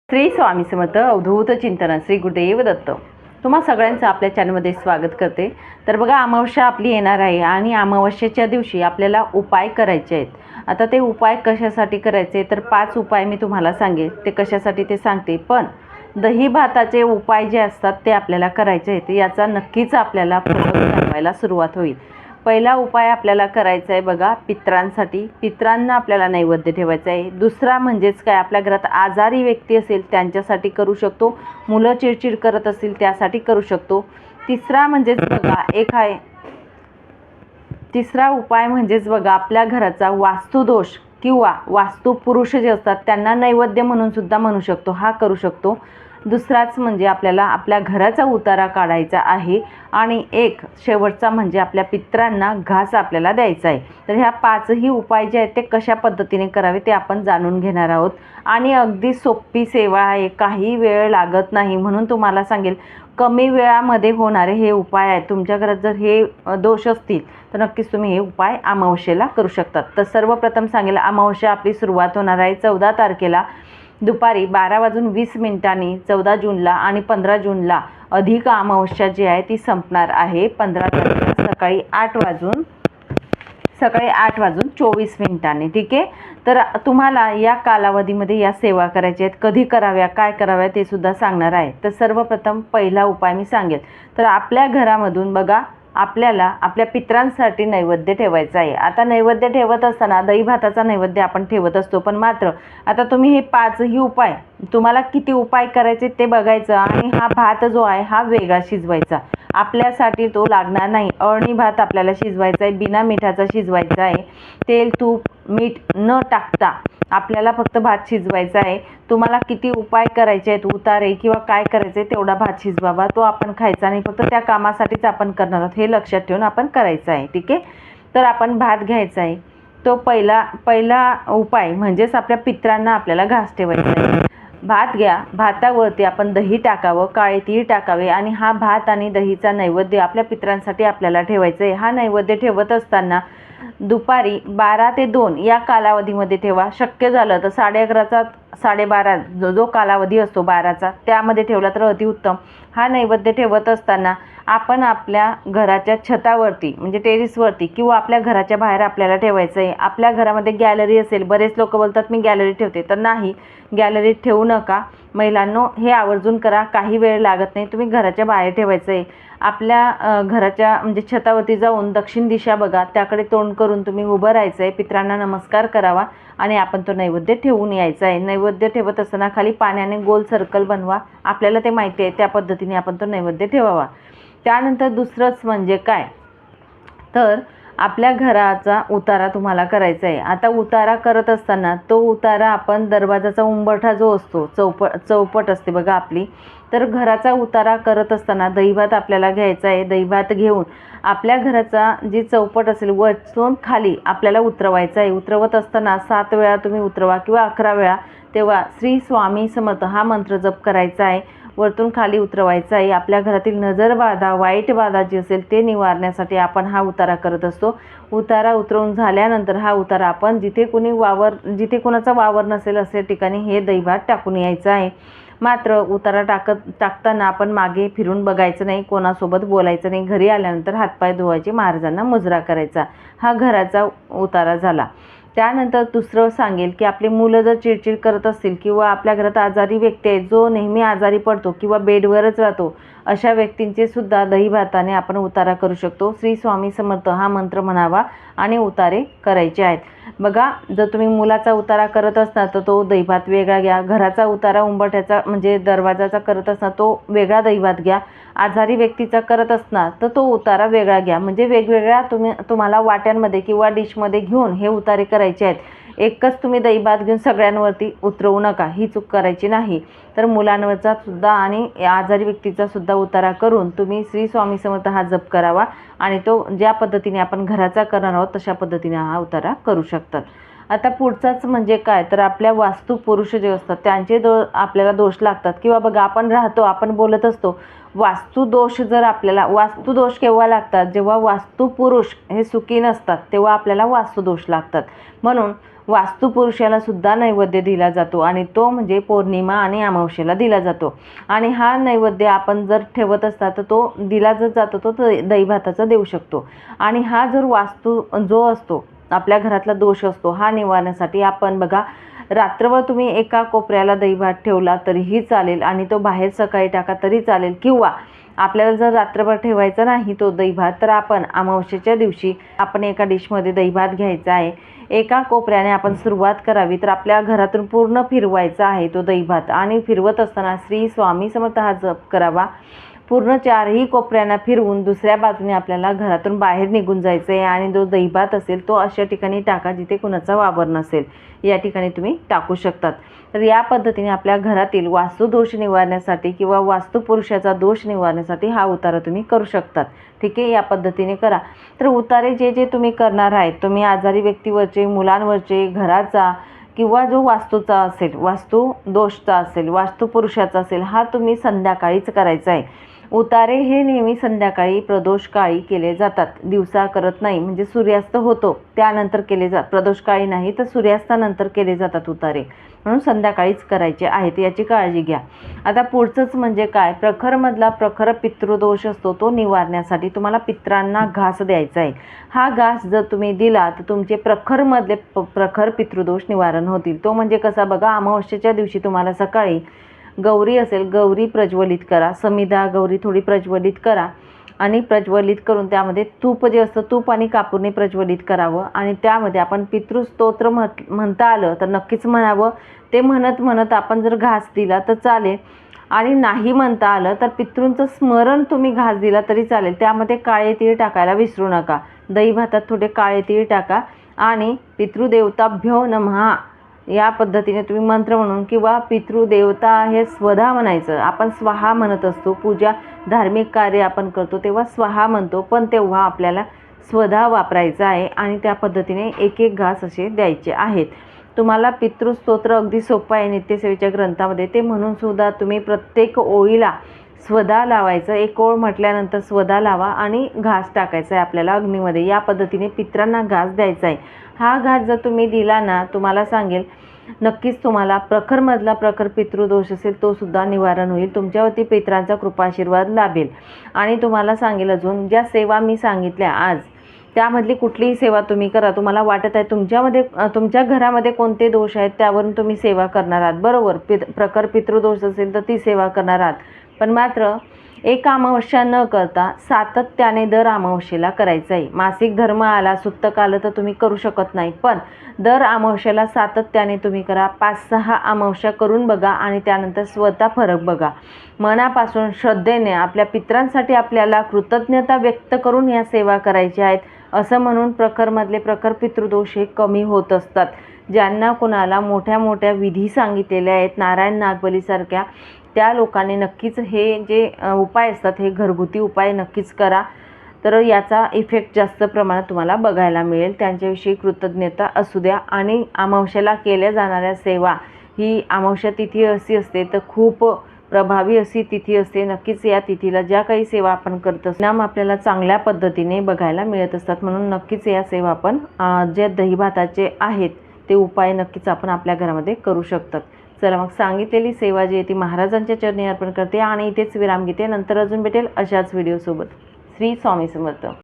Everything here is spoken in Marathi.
श्री स्वामी समर्थ अवधूत चिंतन श्री गुरुदेव दत्त. तुम्हा सगळ्यांचं आपल्या चॅनलमध्ये स्वागत करते. तर बघा, अमावस्या आपली येणार आहे आणि अमावस्येच्या दिवशी आपल्याला उपाय करायचे आहेत. आता ते उपाय कशासाठी करायचे, तर 5 उपाय मी तुम्हाला सांगेन. ते कशासाठी ते सांगते, पण दही भाताचे उपाय जे असतात ते आपल्याला करायचे आहेत. याचा नक्कीच आपल्याला फरक जाणवायला सुरुवात होईल. पहिला उपाय आपल्याला करायचा आहे बघा, पितरांसाठी. पितरांना आपल्याला नैवेद्य ठेवायचा आहे. दुसरा म्हणजेच काय, आपल्या घरात आजारी व्यक्ती असेल त्यांच्यासाठी करू शकतो. मुलं चिडचिड करत असतील त्यासाठी करू शकतो. तिसरा म्हणजेच बघा एक आहे, तिसरा उपाय म्हणजेच बघा, आपल्या घराचा वास्तुदोष किंवा वास्तुपुरुष जे असतात त्यांना नैवेद्य म्हणून सुद्धा म्हणू शकतो, हा करू शकतो. दुसराच म्हणजे आपल्याला आपल्या घराचा उतारा काढायचा आहे. आणि एक शेवटचा म्हणजे आपल्या पितरांना घास आपल्याला द्यायचा आहे. तर ह्या 5ही उपाय जे आहेत ते कशा पद्धतीने करावे ते आपण जाणून घेणार आहोत. आणि अगदी सोपी सेवा आहे, काही वेळ लागत नाही. म्हणून तुम्हाला सांगेल, कमी वेळामध्ये होणारे हे उपाय आहेत. तुमच्या घरात जर हे दोष असतील तर नक्कीच तुम्ही हे उपाय अमावस्येला करू शकतात. तर सर्वप्रथम सांगेल, अमावस्या आपली सुरुवात होणार आहे 14 तारखेला दुपारी 12:20 14 जूनला. आणि 15 जूनला अधिक अमावस्या जी आहे ती संपणार आहे 15 तारखेला सकाळी 8:24. ठीक आहे. तर तुम्हाला या कालावधीमध्ये या सेवा करायच्या आहेत. कधी कराव्या, काय कराव्या ते सुद्धा सांगणार आहे. तर सर्वप्रथम पहिला उपाय मी सांगेल. तर आपल्या घरामधून बघा, आपल्याला आपल्या पितरांसाठी नैवेद्य ठेवायचा आहे. आता नैवेद्य ठेवत असताना दही भाताचा नैवेद्य आपण ठेवत असतो, पण मात्र आता तुम्ही हे 5ही उपाय, तुम्हाला किती उपाय करायचे ते बघायचं. आणि हा भात जो आहे हा वेगळा शिजवायचा, आपल्यासाठी तो लागणार नाही. अळणी भात आपल्याला शिजवायचा आहे, बिना मिठाचा शिजवायचा आहे. तेल तूप मीठ न टाकता आपल्याला फक्त भात शिजवायचा आहे. तुम्हाला किती उपाय करायचे आहेत, उतारे किंवा काय करायचे, तेवढा भात शिजवावा, तो आपण खायचा नाही. फक्त त्या कामासाठीच आपण करणार आहोत, हे लक्षात ठेवून आपण करायचं आहे. ठीक आहे. तर आपण भात घ्यायचा आहे. तो पहिला उपाय म्हणजेच आपल्या पितरांना आपल्याला घास ठेवायचा आहे. भात घ्या, भातावरती आपण दही टाकावं, काळे तीळ टाकावे. आणि हा भात आणि दहीचा नैवेद्य आपल्या पितरांसाठी आपल्याला ठेवायचं आहे. हा नैवेद्य ठेवत असताना दुपारी 12 ते 2 या कालावधीमध्ये ठेवा. शक्य झालं तर 11:30 12:30 जो कालावधी असतो 12चा, त्यामध्ये ठेवला तर अतिउत्तम. हा नैवेद्य ठेवत असताना आपण आपल्या घराच्या छतावरती म्हणजे टेरेसवरती किंवा आपल्या घराच्या बाहेर आपल्याला ठेवायचं आहे. आपल्या घरामध्ये गॅलरी असेल, बरेच लोक बोलतात मी गॅलरी ठेवते, तर नाही, गॅलरीत ठेवू नका महिलांनो. हे आवर्जून करा, काही वेळ लागत नाही. तुम्ही घराच्या बाहेर ठेवायचं आहे. आपल्या घराच्या म्हणजे छतावरती जाऊन दक्षिण दिशा बघा, त्याकडे तोंड करून तुम्ही उभं राहायचं आहे. पितरांना नमस्कार करावा आणि आपण तो नैवेद्य ठेवून यायचा आहे. नैवेद्य ठेवत असताना खाली पाण्याने गोल सर्कल बनवा, आपल्याला ते माहिती आहे, त्या पद्धतीने आपण तो नैवेद्य ठेवावा. त्यानंतर दुसरंच म्हणजे काय, तर आपल्या घराचा उतारा तुम्हाला करायचा आहे. आता उतारा करत असताना तो उतारा आपण दरवाजाचा उंबरठा जो असतो, चौपट असते बघा आपली, तर घराचा उतारा करत असताना दहीभात आपल्याला घ्यायचा आहे. दहीभात घेऊन आपल्या घराचा जी चौपट असेल वरतून खाली आपल्याला उतरवायचा आहे. उतरवत असताना 7 वेळा तुम्ही उतरवा किंवा 11 वेळा, तेव्हा श्री स्वामी समर्थ हा मंत्र जप करायचा आहे. वरतून खाली उतरवायचा आहे. आपल्या घरातील नजर बाधा, वाईट बाधा जी असेल ते निवारण्यासाठी आपण हा उतारा करत असतो. उतारा उतरवून झाल्यानंतर हा उतारा आपण जिथे कोणाचा वावर नसेल अशा ठिकाणी हे दहीभात टाकून यायचं आहे. मात्र उतारा टाकताना आपण मागे फिरून बघायचं नाही, कोणासोबत बोलायचं नाही. घरी आल्यानंतर हातपाय धुवायचे, महाराजांना मुजरा करायचा. हा घराचा उतारा झाला. त्यानंतर दुसरं सांगेल की आपली मुलं जर चिडचिड करत असतील किंवा आपल्या घरात आजारी व्यक्ती आहे, जो नेहमी आजारी पडतो किंवा बेडवरच राहतो, अशा व्यक्तींचे सुद्धा दही भाताने आपण उतारा करू शकतो. श्री स्वामी समर्थ हा मंत्र म्हणावा आणि उतारे करायचे आहेत. बघा, जर तुम्ही मुलाचा उतारा करत असणार तर तो दहीभात वेगळा घ्या. घराचा उतारा उंबरठ्याचा म्हणजे दरवाजाचा करत असणार तो वेगळा दहीभात घ्या. आजारी व्यक्तीचा करत असणार तर तो उतारा वेगळा घ्या. म्हणजे वेगवेगळ्या तुम्हाला वाट्यांमध्ये किंवा डिशमध्ये घेऊन हे उतारे करायचे आहेत. एकच तुम्ही दहीभात घेऊन सगळ्यांवरती उतरवू नका, ही चूक करायची नाही. तर मुलांवरचा सुद्धा आणि आजारी व्यक्तीचा सुद्धा उतारा करून तुम्ही श्री स्वामी समर्थ हा जप करावा. आणि तो ज्या पद्धतीने आपण घराचा करणार आहोत तशा पद्धतीने हा उतारा करू शकतात. आता पुढचाच म्हणजे काय, तर आपल्या वास्तू पुरुष जे असतात त्यांचे आपल्याला दोष लागतात. किंवा बघा, आपण राहतो, आपण बोलत असतो, वास्तू दोष जर आपल्याला, वास्तू दोष केव्हा लागतात, जेव्हा वास्तू पुरुष हे सुखी नसतात तेव्हा आपल्याला वास्तू दोष लागतात. म्हणून वास्तू पुरुषाला सुद्धा नैवेद्य दिला जातो आणि तो म्हणजे पौर्णिमा आणि अमावस्येला दिला जातो. आणि हा नैवेद्य आपण जर ठेवत असता तर तो दिला जर जातो तो दही भाताचा देऊ शकतो. आणि हा जर वास्तू जो असतो आपल्या घरातला दोष असतो हा निवारण्यासाठी आपण बघा, रात्रभर तुम्ही एका कोपऱ्याला दही भात ठेवला तरीही चालेल आणि तो बाहेर सकाळी टाका तरी चालेल. किंवा आपल्याला जर रात्रभर ठेवायचा नाही तो दही भात, तर आपण अमावस्येच्या दिवशी आपण एका डिशमध्ये दही भात घ्यायचा आहे, एका कोपऱ्याने आपण सुरुवात करावी. तर आपल्या घरातून पूर्ण फिरवायचा आहे तो दही भात आणि फिरवत असताना श्री स्वामी समर्थ हा जप करावा. पूर्ण 4ही कोपऱ्यांना फिरवून दुसऱ्या बाजूने आपल्याला घरातून बाहेर निघून जायचं आहे आणि जो दही भात असेल तो अशा ठिकाणी टाका जिथे कुणाचा वावर नसेल, या ठिकाणी तुम्ही टाकू शकतात. तर या पद्धतीने आपल्या घरातील वास्तुदोष निवारण्यासाठी किंवा वास्तुपुरुषाचा दोष निवारण्यासाठी हा उतारा तुम्ही करू शकतात. ठीक आहे, या पद्धतीने करा. तर उतारे जे जे तुम्ही करणार आहेत, तुम्ही आजारी व्यक्तीवरचे, मुलांवरचे, घराचा किंवा जो वास्तूचा असेल, वास्तू दोषचा असेल, वास्तुपुरुषाचा असेल, हा तुम्ही संध्याकाळीच करायचा आहे. उतारे हे नेहमी संध्याकाळी प्रदोषकाळी केले जातात, दिवसा करत नाही. म्हणजे सूर्यास्त होतो त्यानंतर केले प्रदोषकाळी नाही तर सूर्यास्तानंतर केले जातात उतारे, म्हणून संध्याकाळीच करायचे आहेत, याची काळजी घ्या. आता पुढचंच म्हणजे काय, प्रखरमधला प्रखर पितृदोष असतो तो निवारण्यासाठी तुम्हाला पितरांना घास द्यायचा आहे. हा घास जर तुम्ही दिला तर तुमचे प्रखरमधले प्रखर पितृदोष निवारण होतील. तो म्हणजे कसा बघा, अमावस्येच्या दिवशी तुम्हाला सकाळी गौरी असेल, गौरी प्रज्वलित करा, समिधा गौरी थोडी प्रज्वलित करा आणि प्रज्वलित करून त्यामध्ये तूप जे असतं तूप आणि कापूरने प्रज्वलित करावं आणि त्यामध्ये आपण पितृस्तोत्र म्हणता आलं तर नक्कीच म्हणावं. ते म्हणत म्हणत आपण जर घास दिला तर चालेल आणि नाही म्हणता आलं तर पितृंचं स्मरण तुम्ही घास दिला तरी चालेल. त्यामध्ये काळे तीळ टाकायला विसरू नका. दही भातात थोडे काळे तीळ टाका आणि पितृदेवताभ्यो नमः या पद्धतीने तुम्ही मंत्र म्हणून किंवा पितृदेवता हे स्वधा म्हणायचं. आपण स्वाहा म्हणत असतो, पूजा धार्मिक कार्य आपण करतो तेव्हा स्वाहा म्हणतो, पण तेव्हा आपल्याला स्वधा वापरायचा आहे आणि त्या पद्धतीने एक एक घास असे द्यायचे आहेत. तुम्हाला पितृस्तोत्र अगदी सोपं आहे नित्यसेवेच्या ग्रंथामध्ये, ते म्हणून सुद्धा तुम्ही प्रत्येक ओळीला स्वधा लावायचं. एक ओळ म्हटल्यानंतर स्वधा लावा आणि घास टाकायचा आहे आपल्याला अग्नीमध्ये. या पद्धतीने पितरांना घास द्यायचा आहे. हा घास जर तुम्ही दिला ना, तुम्हाला सांगेल नक्कीच तुम्हाला प्रखरमधला प्रखर पितृदोष असेल तो सुद्धा निवारण होईल. तुमच्यावरती पितरांचा कृपाशीर्वाद लाभेल. आणि तुम्हाला सांगेल अजून ज्या सेवा मी सांगितल्या आज त्यामधली कुठलीही सेवा तुम्ही करा. तुम्हाला वाटत आहे तुमच्या घरामध्ये कोणते दोष आहेत त्यावरून तुम्ही सेवा करणार आहात, बरोबर. प्रखर पितृदोष असेल तर ती सेवा करणार आहात, पण मात्र एक अमावस्या न करता सातत्याने दर अमावस्येला करायचं आहे. मासिक धर्म आला, सुत्तक आलं तर तुम्ही करू शकत नाही, पण दर अमावस्येला सातत्याने तुम्ही करा. 5-6 अमावस्या करून बघा आणि त्यानंतर स्वतः फरक बघा. मनापासून श्रद्धेने आपल्या पितरांसाठी आपल्याला कृतज्ञता व्यक्त करून या सेवा करायच्या आहेत. असं म्हणून प्रखरमधले प्रखर पितृदोष हे कमी होत असतात. ज्यांना कोणाला मोठ्या मोठ्या विधी सांगितलेल्या आहेत नारायण नागबलीसारख्या, त्या लोकांनी नक्कीच हे जे उपाय असतात हे घरगुती उपाय नक्कीच करा. तर याचा इफेक्ट जास्त प्रमाणात तुम्हाला बघायला मिळेल. त्यांच्याविषयी कृतज्ञता असू द्या. आणि अमावस्येला केल्या जाणाऱ्या सेवा ही अमावस्या तिथी अशी असते तर खूप प्रभावी अशी तिथी असते. नक्कीच या तिथीला ज्या काही सेवा आपण करत असतो नाम आपल्याला चांगल्या पद्धतीने बघायला मिळत असतात. म्हणून नक्कीच या सेवा आपण जे दहीभाताचे आहेत ते उपाय नक्कीच आपण आपल्या घरामध्ये करू शकतात. चला मग सांगितलेली सेवा जी आहे ती महाराजांच्या चरणी अर्पण करते आणि इथेच विराम घेते. नंतर अजून भेटेल अशाच व्हिडिओसोबत. श्री स्वामी समर्थ.